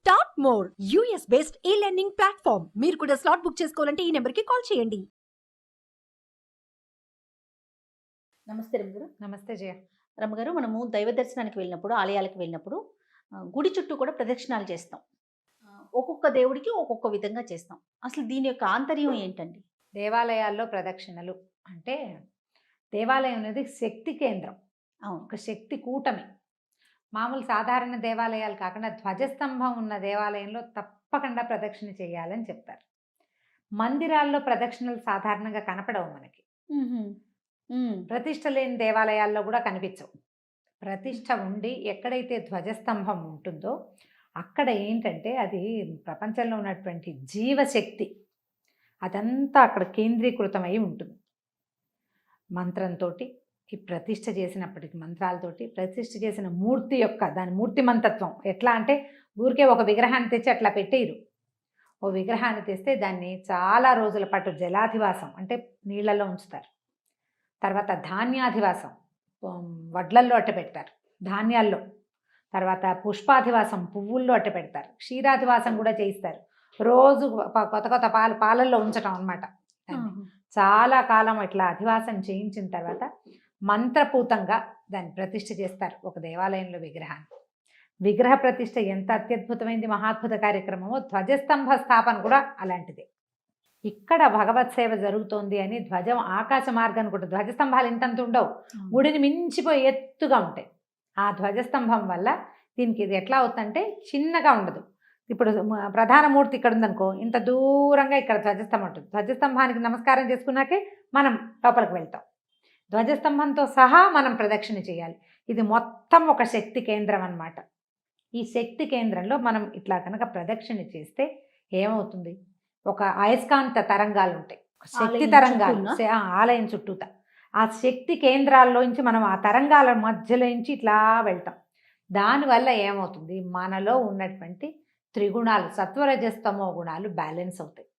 Start more US based ఈ learning platform. మీరు కూడా స్లాట్ బుక్ చేసుకోవాలంటే ఈ నెంబర్కి కాల్ చేయండి. నమస్తే రమ్మగారు. నమస్తే జయ. రమ్మగారు, మనము దైవ దర్శనానికి వెళ్ళినప్పుడు, ఆలయాలకు వెళ్ళినప్పుడు గుడి చుట్టూ కూడా ప్రదక్షిణాలు చేస్తాం. ఒక్కొక్క దేవుడికి ఒక్కొక్క విధంగా చేస్తాం. అసలు దీని యొక్క ఆంతర్యం ఏంటండి? దేవాలయాల్లో ప్రదక్షిణలు అంటే దేవాలయం అనేది శక్తి కేంద్రం, అవును. ఒక శక్తి కూటమి. మామూలు సాధారణ దేవాలయాలు కాకుండా ధ్వజస్తంభం ఉన్న దేవాలయంలో తప్పకుండా ప్రదక్షిణ చేయాలని చెప్తారు. మందిరాల్లో ప్రదక్షిణలు సాధారణంగా కనపడవు మనకి. ప్రతిష్ట లేని దేవాలయాల్లో కూడా కనిపించవు. ప్రతిష్ట ఉండి ఎక్కడైతే ధ్వజస్తంభం ఉంటుందో అక్కడ ఏంటంటే అది ప్రపంచంలో ఉన్నటువంటి జీవశక్తి అదంతా అక్కడ కేంద్రీకృతమై ఉంటుంది. మంత్రంతో ఈ ప్రతిష్ట చేసినప్పటికి మంత్రాలతోటి ప్రతిష్ట చేసిన మూర్తి యొక్క దాని మూర్తిమంతత్వం ఎట్లా అంటే ఊరికే ఒక విగ్రహాన్ని తెచ్చి అట్లా పెట్టేయరు. ఓ విగ్రహాన్ని తెస్తే దాన్ని చాలా రోజుల పాటు జలాధివాసం అంటే నీళ్లలో ఉంచుతారు. తర్వాత ధాన్యాధివాసం వడ్లల్లో అట్ట పెడతారు, ధాన్యాల్లో. తర్వాత పుష్పాధివాసం పువ్వుల్లో అట్ట పెడతారు. క్షీరాధివాసం కూడా చేయిస్తారు. రోజు కొత్త కొత్త పాలల్లో ఉంచటం అనమాట. చాలా కాలం ఇట్లా అధివాసం చేయించిన తర్వాత మంత్రపూతంగా దాన్ని ప్రతిష్ఠ చేస్తారు ఒక దేవాలయంలో విగ్రహాన్ని. విగ్రహ ప్రతిష్ఠ ఎంత అత్యద్భుతమైంది, మహాద్భుత కార్యక్రమమో ధ్వజస్తంభ స్థాపన కూడా అలాంటిదే. ఇక్కడ భగవత్ సేవ జరుగుతోంది అని ధ్వజం ఆకాశ మార్గం కూడా, ధ్వజస్తంభాలు ఇంతంత ఉండవు, గుడిని మించిపోయి ఎత్తుగా ఉంటాయి. ఆ ధ్వజస్తంభం వల్ల దీనికి ఇది ఎట్లా అవుతుందంటే చిన్నగా ఉండదు. ఇప్పుడు ప్రధాన మూర్తి ఇక్కడ ఉందనుకో, ఇంత దూరంగా ఇక్కడ ధ్వజస్తంభం ఉంటుంది. ధ్వజస్తంభానికి నమస్కారం చేసుకున్నాకే మనం లోపలికి వెళ్తాం. ధ్వజస్తంభంతో సహా మనం ప్రదక్షిణ చేయాలి. ఇది మొత్తం ఒక శక్తి కేంద్రం అన్నమాట. ఈ శక్తి కేంద్రంలో మనం ఇట్లా కనుక ప్రదక్షిణ చేస్తే ఏమవుతుంది, ఒక అయస్కాంత తరంగాలు ఉంటాయి, శక్తి తరంగాలు ఆలయం చుట్టూత. ఆ శక్తి కేంద్రాల్లోంచి మనం ఆ తరంగాల మధ్యలోంచి ఇట్లా వెళ్తాం. దానివల్ల ఏమవుతుంది, మనలో ఉన్నటువంటి త్రిగుణాలు సత్వరజస్తమో గుణాలు బ్యాలెన్స్ అవుతాయి.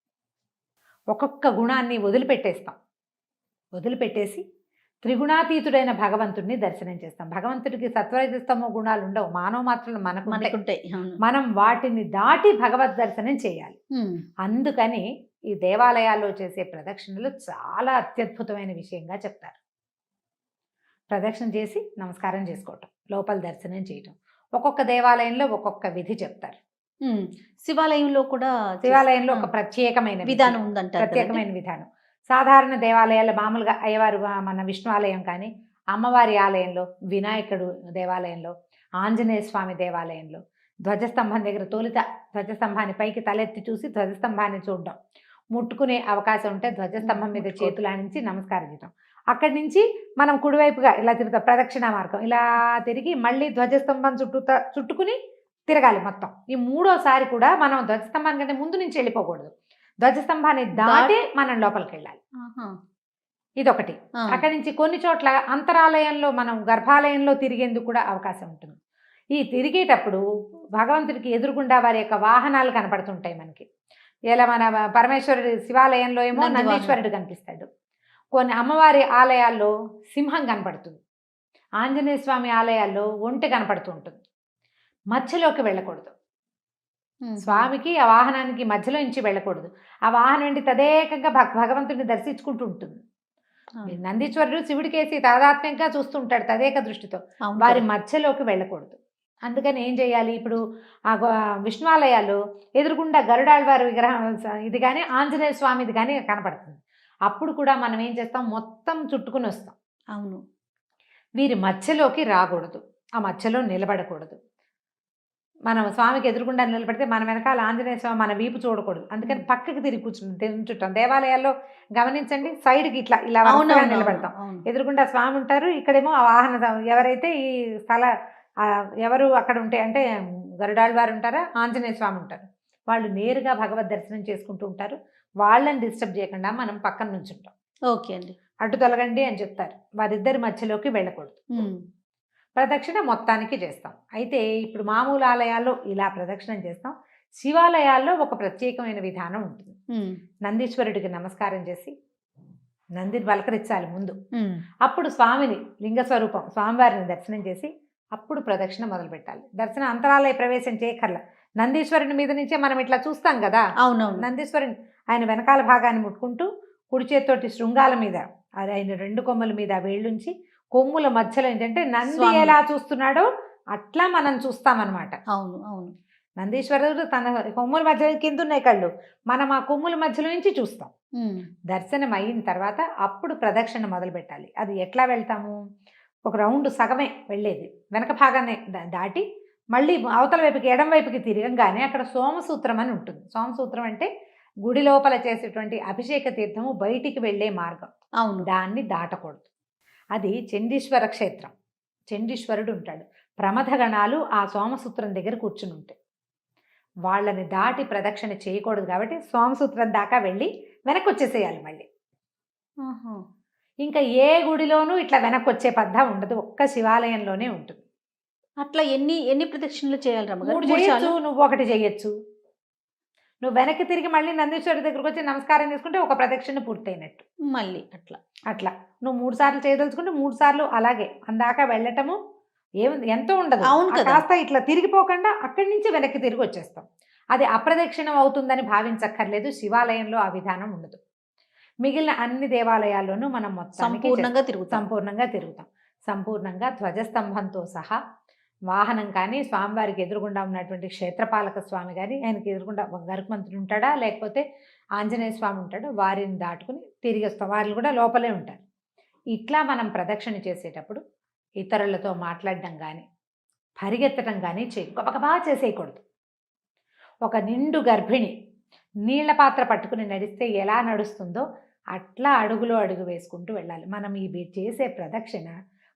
ఒక్కొక్క గుణాన్ని వదిలిపెట్టేసి త్రిగుణాతీతుడైన భగవంతుడిని దర్శనం చేస్తాం. భగవంతుడికి సత్వరజస్తమో గుణాలు ఉండవు, మానవ మాత్రం మనకు ఉంటాయి. మనం వాటిని దాటి భగవద్ దర్శనం చేయాలి. అందుకని ఈ దేవాలయాల్లో చేసే ప్రదక్షిణలు చాలా అత్యద్భుతమైన విషయంగా చెప్తారు. ప్రదక్షిణ చేసి నమస్కారం చేసుకోవటం, లోపల దర్శనం చేయటం. ఒక్కొక్క దేవాలయంలో ఒక్కొక్క విధి చెప్తారు. శివాలయంలో కూడా శివాలయంలో ఒక ప్రత్యేకమైన విధానం ఉందంటారు. ప్రత్యేకమైన విధానం. సాధారణ దేవాలయాల్లో మామూలుగా అయ్యవారు మన విష్ణు ఆలయం కానీ, అమ్మవారి ఆలయంలో, వినాయకుడు దేవాలయంలో, ఆంజనేయ స్వామి దేవాలయంలో ధ్వజస్తంభం దగ్గర తొలుత ధ్వజస్తంభాన్ని పైకి తలెత్తి చూసి ధ్వజస్తంభాన్ని చూడడం, ముట్టుకునే అవకాశం ఉంటే ధ్వజస్తంభం మీద చేతులు ఆనించి నమస్కారం చేయడం. అక్కడి నుంచి మనం కుడివైపుగా ఇలా తిరుగుతాం, ప్రదక్షిణ మార్గం ఇలా తిరిగి మళ్ళీ ధ్వజస్తంభం చుట్టుకుని తిరగాలి మొత్తం. ఈ మూడోసారి కూడా మనం ధ్వజస్తంభానికంటే ముందు నుంచి వెళ్ళిపోకూడదు, ధ్వజస్తంభాన్ని దాటి మనం లోపలికి వెళ్ళాలి. ఇదొకటి. అక్కడి నుంచి కొన్ని చోట్ల అంతరాలయంలో మనం గర్భాలయంలో తిరిగేందుకు కూడా అవకాశం ఉంటుంది. ఈ తిరిగేటప్పుడు భగవంతుడికి ఎదురుగుండా వారి యొక్క వాహనాలు కనపడుతుంటాయి మనకి. ఇలా మన పరమేశ్వరుడి శివాలయంలో ఏమో నందీశ్వరుడు కనిపిస్తాడు, కొన్ని అమ్మవారి ఆలయాల్లో సింహం కనపడుతుంది, ఆంజనేయ స్వామి ఆలయాల్లో ఒంటె కనపడుతూ ఉంటుంది. మధ్యలోకి వెళ్ళకూడదు, స్వామికి ఆ వాహనానికి మధ్యలో నుంచి వెళ్ళకూడదు. ఆ వాహనం ఏంటి తదేకంగా భగవంతుడిని దర్శించుకుంటూ ఉంటుంది. నందీశ్వరుడు శివుడికేసి తాదాత్మ్యంగా చూస్తుంటాడు తదేక దృష్టితో, వారి మధ్యలోకి వెళ్ళకూడదు. అందుకని ఏం చేయాలి, ఇప్పుడు ఆ విష్ణువాలయాలు ఎదురుగుండా గరుడాళ్వారి విగ్రహం ఇది కానీ ఆంజనేయ స్వామిది కానీ కనపడుతుంది. అప్పుడు కూడా మనం ఏం చేస్తాం, మొత్తం చుట్టుకుని వస్తాం. అవును, వీరి మధ్యలోకి రాకూడదు, ఆ మధ్యలో నిలబడకూడదు. మనం స్వామికి ఎదురుగుండా నిలబడితే మన వెనకాల ఆంజనేయ స్వామి మన వీపు చూడకూడదు. అందుకని పక్కకి తిరిగి కూర్చుంటాం. దేవాలయాల్లో గమనించండి, సైడ్కి ఇట్లా ఇలా నిలబడతాం. ఎదురుగుండా స్వామి ఉంటారు, ఇక్కడేమో ఆ వాహన ఎవరైతే ఈ ఎవరు అక్కడ ఉంటే అంటే గరుడాళ్వారు ఉంటారా, ఆంజనేయ స్వామి ఉంటారు, వాళ్ళు నేరుగా భగవద్ దర్శనం చేసుకుంటూ ఉంటారు. వాళ్ళని డిస్టర్బ్ చేయకుండా మనం పక్కన నుంచి ఉంటాం. ఓకే అండి, అడ్డు తొలగండి అని చెప్తారు. వారిద్దరి మధ్యలోకి వెళ్ళకూడదు. ప్రదక్షిణ మొత్తానికి చేస్తాం. అయితే ఇప్పుడు మామూలు ఆలయాల్లో ఇలా ప్రదక్షిణం చేస్తాం. శివాలయాల్లో ఒక ప్రత్యేకమైన విధానం ఉంటుంది. నందీశ్వరుడికి నమస్కారం చేసి నందిని పలకరించాలి ముందు. అప్పుడు స్వామిని లింగస్వరూపం స్వామివారిని దర్శనం చేసి అప్పుడు ప్రదక్షిణ మొదలు పెట్టాలి. దర్శన అంతరాలయ ప్రవేశం చేయకర్ల, నందీశ్వరుని మీద నుంచే మనం ఇట్లా చూస్తాం కదా. అవునవును. నందీశ్వరుని ఆయన వెనకాల భాగాన్ని ముట్టుకుంటూ కుడి చేతితోటి శృంగాల మీద ఆయన 2 కొమ్ముల మీద వేళ్ళుంచి కొమ్ముల మధ్యలో ఏంటంటే నంది స్వామి. ఎలా చూస్తున్నాడో అట్లా మనం చూస్తామన్నమాట. అవును అవును. నందీశ్వరుడు తన కొమ్ముల మధ్య కింద ఉన్నాయి కళ్ళు, మనం ఆ కొమ్ముల మధ్యలో నుంచి చూస్తాం. దర్శనం అయిన తర్వాత అప్పుడు ప్రదక్షిణ మొదలు పెట్టాలి. అది ఎట్లా వెళ్తాము, ఒక రౌండ్ సగమే వెళ్ళేది, వెనక భాగాన్ని దాటి మళ్ళీ అవతల వైపుకి ఎడం వైపుకి తిరగంగానే అక్కడ సోమసూత్రం అని ఉంటుంది. సోమసూత్రం అంటే గుడి లోపల చేసేటువంటి అభిషేక తీర్థము బయటికి వెళ్ళే మార్గం. అవును. దాన్ని దాటకూడదు. అది చండీశ్వర క్షేత్రం. చండీశ్వరుడు ఉంటాడు. ప్రమథగణాలు ఆ సోమసూత్రం దగ్గర కూర్చుని ఉంటాయి. వాళ్ళని దాటి ప్రదక్షిణ చేయకూడదు కాబట్టి సోమసూత్రం దాకా వెళ్ళి వెనక్కి వచ్చేసేయాలి మళ్ళీ. ఇంకా ఏ గుడిలోనూ ఇట్లా వెనక్కి వచ్చే పద్ధతి ఉండదు, ఒక్క శివాలయంలోనే ఉంటుంది. అట్లా ఎన్ని ఎన్ని ప్రదక్షిణలు చేయాలి రమ్మగారు? 3 చేయొచ్చు, నువ్వు 1 చేయొచ్చు. నువ్వు వెనక్కి తిరిగి మళ్ళీ నందీశ్వరుడి దగ్గరకు వచ్చి నమస్కారం చేసుకుంటే ఒక ప్రదక్షిణ పూర్తయినట్టు. మళ్ళీ అట్లా నువ్వు 3 సార్లు చేయదలుచుకుంటే 3 సార్లు అలాగే అందాక వెళ్ళటము ఎంతో ఉండదు. అవును కదా. కాస్త ఇట్లా తిరిగిపోకుండా అక్కడి నుంచి వెనక్కి తిరిగి వచ్చేస్తాం. అది అప్రదక్షిణం అవుతుందని భావించక్కర్లేదు. శివాలయంలో ఆ విధానం ఉండదు. మిగిలిన అన్ని దేవాలయాల్లోనూ మనం మొత్తానికి సంపూర్ణంగా తిరుగుతాం. సంపూర్ణంగా ధ్వజస్తంభంతో సహా వాహనం కానీ, స్వామివారికి ఎదురుగుండా ఉన్నటువంటి క్షేత్రపాలక స్వామి కానీ, ఆయనకి ఎదురుగుండా గరుత్మంతుడు ఉంటాడా లేకపోతే ఆంజనేయ స్వామి ఉంటాడో వారిని దాటుకుని తిరిగి వస్తాం. వాళ్ళు కూడా లోపలే ఉంటారు. ఇట్లా మనం ప్రదక్షిణ చేసేటప్పుడు ఇతరులతో మాట్లాడడం కానీ పరిగెత్తడం కానీ గబగబా చేసేయకూడదు. ఒక నిండు గర్భిణి నీళ్ల పాత్ర పట్టుకుని నడిస్తే ఎలా నడుస్తుందో అట్లా అడుగులో అడుగు వేసుకుంటూ వెళ్ళాలి. మనం ఈ చేసే ప్రదక్షిణ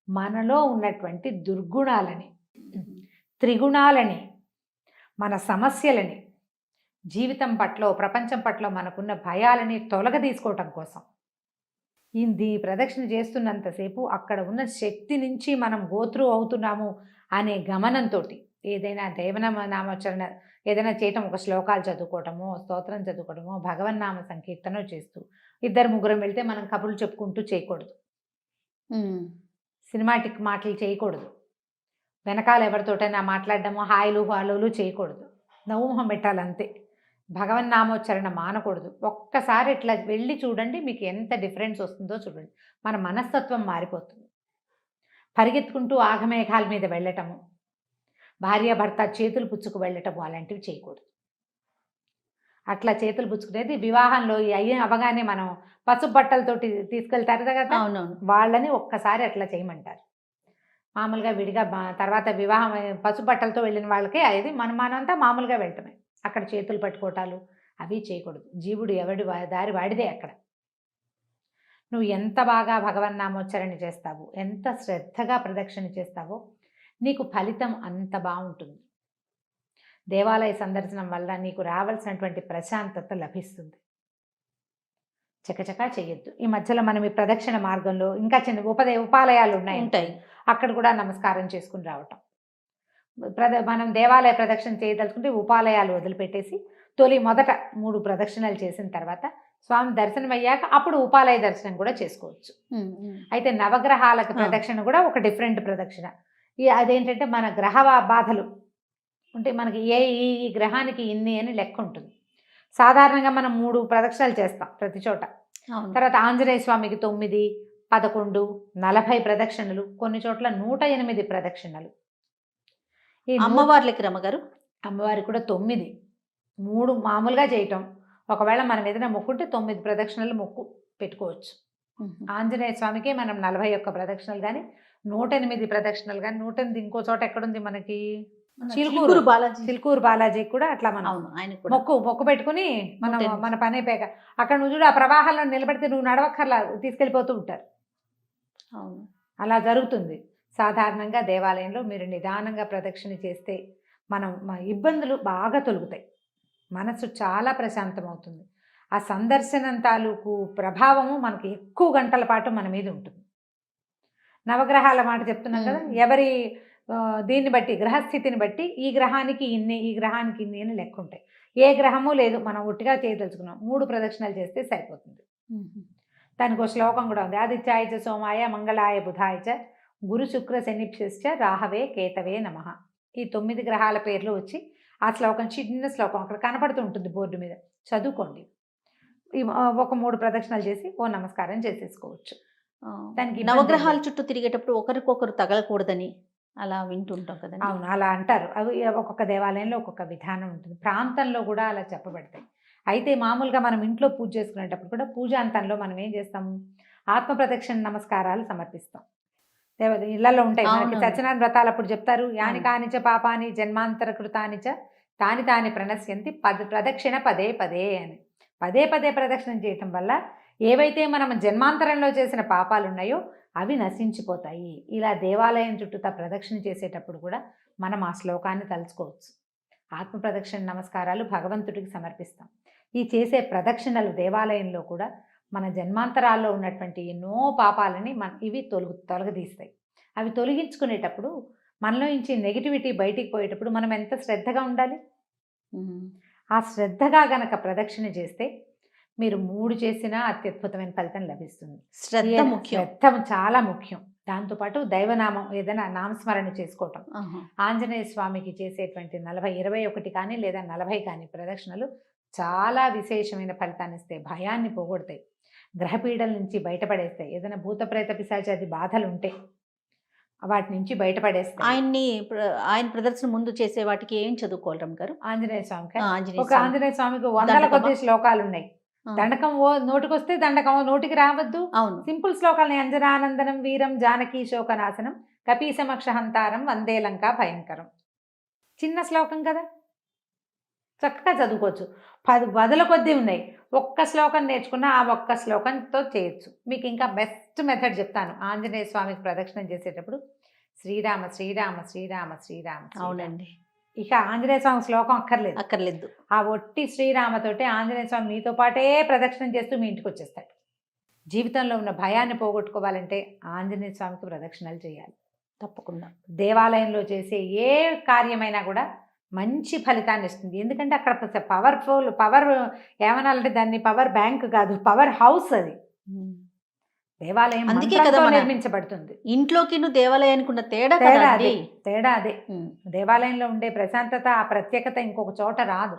మనలో ఉన్నటువంటి దుర్గుణాలని, త్రిగుణాలని, మన సమస్యలని, జీవితం పట్ల ప్రపంచం పట్ల మనకున్న భయాలని తొలగదీసుకోవటం కోసం ఈ ప్రదక్షిణ చేస్తున్నంతసేపు అక్కడ ఉన్న శక్తి నుంచి మనం గోత్రు అవుతున్నాము అనే గమనంతో ఏదైనా నామోచ్చరణ ఏదైనా చేయటం, ఒక శ్లోకాలు చదువుకోవటమో, స్తోత్రం చదువుకోవటమో, భగవన్నామ సంకీర్తన చేస్తూ 2-3 వెళ్తే మనం కబుర్లు చెప్పుకుంటూ చేయకూడదు. సినిమాటిక్ మాటలు చేయకూడదు. వెనకాల ఎవరితోటైనా మాట్లాడడము, హాయిలు హాలులు చేయకూడదు. నవ్వుమొహం పెట్టాలంతే. భగవన్నామోచ్చరణ మానకూడదు. ఒక్కసారి ఇట్లా వెళ్ళి చూడండి, మీకు ఎంత డిఫరెన్స్ వస్తుందో చూడండి. మన మనస్తత్వం మారిపోతుంది. పరిగెత్తుకుంటూ ఆఘమేఘాల మీద వెళ్ళటము, భార్యాభర్త చేతులు పుచ్చుకు వెళ్ళటము అలాంటివి చేయకూడదు. అట్లా చేతులు పుచ్చుకునేది వివాహంలో అవగానే మనం పసుపు బట్టలతోటి తీసుకెళ్తారు కదా, వాళ్ళని ఒక్కసారి అట్లా చేయమంటారు. మామూలుగా విడిగా తర్వాత వివాహం పసుపు బట్టలతో వెళ్ళిన వాళ్ళకే అది మనమంతా మామూలుగా వెళ్ళటమే. అక్కడ చేతులు పట్టుకోవటాలు అవి చేయకూడదు. జీవుడు ఎవడి దారి వాడిదే. అక్కడ నువ్వు ఎంత బాగా భగవన్నామోచ్చరణ చేస్తావో, ఎంత శ్రద్ధగా ప్రదక్షిణ చేస్తావో నీకు ఫలితం అంత బాగుంటుంది. దేవాలయ సందర్శనం వల్ల నీకు రావాల్సినటువంటి ప్రశాంతత లభిస్తుంది. చకచకా చేయొద్దు. ఈ మధ్యలో మనం ఈ ప్రదక్షిణ మార్గంలో ఇంకా చిన్న ఉపాలయాలు ఉంటాయి. అక్కడ కూడా నమస్కారం చేసుకుని రావటం. మనం దేవాలయ ప్రదక్షిణ చేయదలుచుకుంటే ఉపాలయాలు వదిలిపెట్టేసి మొదట 3 ప్రదక్షిణలు చేసిన తర్వాత స్వామి దర్శనం అయ్యాక అప్పుడు ఉపాలయ దర్శనం కూడా చేసుకోవచ్చు. అయితే నవగ్రహాలకు ప్రదక్షిణ కూడా ఒక డిఫరెంట్ ప్రదక్షిణ. అదేంటంటే మన గ్రహ బాధలు ఉంటే మనకి ఈ గ్రహానికి ఇన్ని అని లెక్క ఉంటుంది. సాధారణంగా మనం 3 ప్రదక్షిణలు చేస్తాం ప్రతి చోట. తర్వాత ఆంజనేయ స్వామికి 9, 11, 40 ప్రదక్షిణలు, కొన్ని చోట్ల 108 ప్రదక్షిణలు. ఈ అమ్మవార్లకి రమ్మగారు అమ్మవారికి కూడా 9, 3 మామూలుగా చేయటం. ఒకవేళ మనం ఏదైనా మొక్కుంటే 9 ప్రదక్షిణలు మొక్కు పెట్టుకోవచ్చు. ఆంజనేయ స్వామికి మనం 41 ప్రదక్షిణలు కానీ, 108 ప్రదక్షిణలు కానీ. 108 ఇంకో చోట ఎక్కడుంది మనకి, చిలుకూరు బాలాజీ కూడా అట్లా మనం మొక్కు పెట్టుకుని మన పని అయిపోయాక అక్కడ నువ్వు చూడు ఆ ప్రవాహాల్లో నిలబడితే నువ్వు నడవక్కర్లా తీసుకెళ్ళిపోతూ ఉంటారు. అలా జరుగుతుంది. సాధారణంగా దేవాలయంలో మీరు నిదానంగా ప్రదక్షిణ చేస్తే ఇబ్బందులు బాగా తొలుగుతాయి. మనసు చాలా ప్రశాంతమవుతుంది. ఆ సందర్శనం తాలూకు ప్రభావము మనకి ఎక్కువ గంటల పాటు మన మీద ఉంటుంది. నవగ్రహాల మాట చెప్తున్నాం కదా, ఎవరి దీన్ని బట్టి గ్రహస్థితిని బట్టి ఈ గ్రహానికి ఇన్ని, ఈ గ్రహానికి ఇన్ని అని లెక్క ఉంటాయి. ఏ గ్రహము లేదు, మనం ఒట్టిగా చేయదలుచుకున్నాం 3 ప్రదక్షిణలు చేస్తే సరిపోతుంది. దానికి ఒక శ్లోకం కూడా ఉంది. ఆదిత్యాయ చ సోమాయ మంగళాయ బుధాయ చ గురు శుక్ర శనిభ్యశ్చ రాహవే కేతవే నమః. ఈ 9 గ్రహాల పేర్లు వచ్చి ఆ శ్లోకం చిన్న శ్లోకం అక్కడ కనపడుతూ ఉంటుంది బోర్డు మీద, చదువుకోండి. ఒక 3 ప్రదక్షిణలు చేసి ఓ నమస్కారం చేసేసుకోవచ్చు. దానికి ఇబ్బంది నవగ్రహాల లేదు. చుట్టూ తిరిగేటప్పుడు ఒకరికొకరు తగలకూడదని అలా వింటుంటాం కదండి. అవును, అలా అంటారు. అవి ఒక్కొక్క దేవాలయంలో ఒక్కొక్క విధానం ఉంటుంది, ప్రాంతంలో కూడా అలా చెప్పబడతాయి. అయితే మామూలుగా మనం ఇంట్లో పూజ చేసుకునేటప్పుడు కూడా పూజాంతంలో మనం ఏం చేస్తాము, ఆత్మ ప్రదక్షిణ నమస్కారాలు సమర్పిస్తాం. ఇళ్లలో ఉంటాయి మనకి. అవునవును. సత్యనారాయణ వ్రతాలు అప్పుడు చెప్తారు, యాని అవును. కానిచ పాపాని జన్మాంతర కృతానిచ తాని తాని ప్రణశ్యంతి ప్రదక్షిణ పదే పదే అని. పదే పదే ప్రదక్షిణం చేయటం వల్ల ఏవైతే మనం జన్మాంతరంలో చేసిన పాపాలు ఉన్నాయో అవి నశించిపోతాయి. ఇలా దేవాలయం చుట్టూతా ప్రదక్షిణ చేసేటప్పుడు కూడా మనం ఆ శ్లోకాన్ని తలుచుకోవచ్చు. ఆత్మ ప్రదక్షిణ నమస్కారాలు భగవంతుడికి సమర్పిస్తాం. ఈ చేసే ప్రదక్షిణలు దేవాలయంలో కూడా మన జన్మాంతరాల్లో ఉన్నటువంటి ఎన్నో పాపాలని ఇవి తొలగదీస్తాయి. అవి తొలగించుకునేటప్పుడు మనలో నుంచి నెగిటివిటీ బయటికి పోయేటప్పుడు మనం ఎంత శ్రద్ధగా ఉండాలి. ఆ శ్రద్ధగా గనక ప్రదక్షిణ చేస్తే మీరు 3 చేసినా అత్యద్భుతమైన ఫలితం లభిస్తుంది. శ్రద్ధ ముఖ్యం. శ్రద్ధ చాలా ముఖ్యం. దాంతోపాటు దైవనామం ఏదైనా నామస్మరణ చేసుకోవటం. ఆంజనేయ స్వామికి చేసేటువంటి 21 కానీ లేదా 40 కానీ ప్రదక్షిణలు చాలా విశేషమైన ఫలితాన్ని ఇస్తాయి. భయాన్ని పోగొడతాయి, గ్రహపీడల నుంచి బయటపడేస్తాయి. ఏదైనా భూత ప్రేత పిశాచాది బాధలు ఉంటే వాటి నుంచి బయటపడేస్తాయి. ఆయన ప్రదర్శన ముందు చేసే వాటికి ఏం చదువుకోవాలి రమ్మగారు? ఆంజనేయ స్వామికి ఆంజనేయ ఒక స్వామి. ఆంజనేయ స్వామికి వందల దండకమా? కొద్ది శ్లోకాలు ఉన్నాయి. దండకం నోటికొస్తే దండకం నోటికి రావద్దు. అవును. సింపుల్ శ్లోకాలని అంజనానందనం వీరం జానకీ శోకనాశనం కపీసమక్ష హంతారం వందే లంకా భయంకరం. చిన్న శ్లోకం కదా, చక్కగా చదువుకోవచ్చు. 10 బదుల కొద్దీ ఉన్నాయి. ఒక్క శ్లోకం నేర్చుకున్న ఆ ఒక్క శ్లోకంతో చేయొచ్చు. మీకు ఇంకా బెస్ట్ మెథడ్ చెప్తాను. ఆంజనేయ స్వామికి ప్రదక్షిణం చేసేటప్పుడు శ్రీరామ శ్రీరామ శ్రీరామ శ్రీరామ. అవునండి. ఇక ఆంజనేయ స్వామి శ్లోకం అక్కర్లేదు. ఆ ఒట్టి శ్రీరామతోటే ఆంజనేయ స్వామి మీతో పాటే ప్రదక్షిణం చేస్తూ మీ ఇంటికి వచ్చేస్తాడు. జీవితంలో ఉన్న భయాన్ని పోగొట్టుకోవాలంటే ఆంజనేయ స్వామికి ప్రదక్షిణలు చేయాలి తప్పకుండా. దేవాలయంలో చేసే ఏ కార్యమైనా కూడా మంచి ఫలితాన్ని ఇస్తుంది. ఎందుకంటే అక్కడ పవర్ ఏమనాలంటే దాన్ని పవర్ బ్యాంక్ కాదు, పవర్ హౌస్ అది. దేవాలయం అందుకే కదా నిర్మించబడుతుంది. ఇంట్లోకి దేవాలయానికి ఉన్న తేడా అదే. దేవాలయంలో ఉండే ప్రశాంతత, ఆ ప్రత్యేకత ఇంకొక చోట రాదు.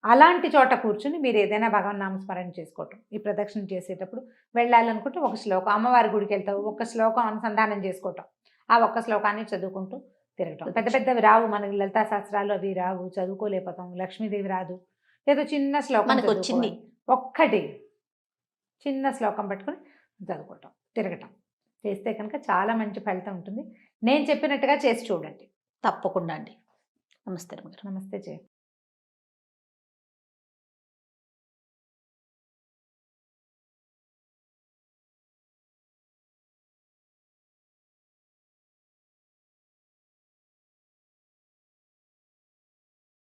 అలాంటి చోట కూర్చుని మీరు ఏదైనా భగవన్ నామస్మరణ చేసుకోవటం. ఈ ప్రదక్షిణ చేసేటప్పుడు వెళ్ళాలనుకుంటే ఒక శ్లోకం, అమ్మవారి గుడికి వెళ్తావు ఒక శ్లోకం అనుసంధానం చేసుకోవటం, ఆ ఒక్క శ్లోకాన్ని చదువుకుంటూ తిరగటం. పెద్ద పెద్దవి రావు మనకి, లలితా శాస్త్రాలు అవి రావు, చదువుకోలేకపోతాం. లక్ష్మీదేవి రాదు, ఏదో చిన్న శ్లోకం వచ్చింది, ఒక్కటి చిన్న శ్లోకం పట్టుకుని చదువుకోవటం, తిరగటం చేస్తే కనుక చాలా మంచి ఫలితం ఉంటుంది. నేను చెప్పినట్టుగా చేసి చూడండి. తప్పకుండా అండి. నమస్తే. నమస్తే.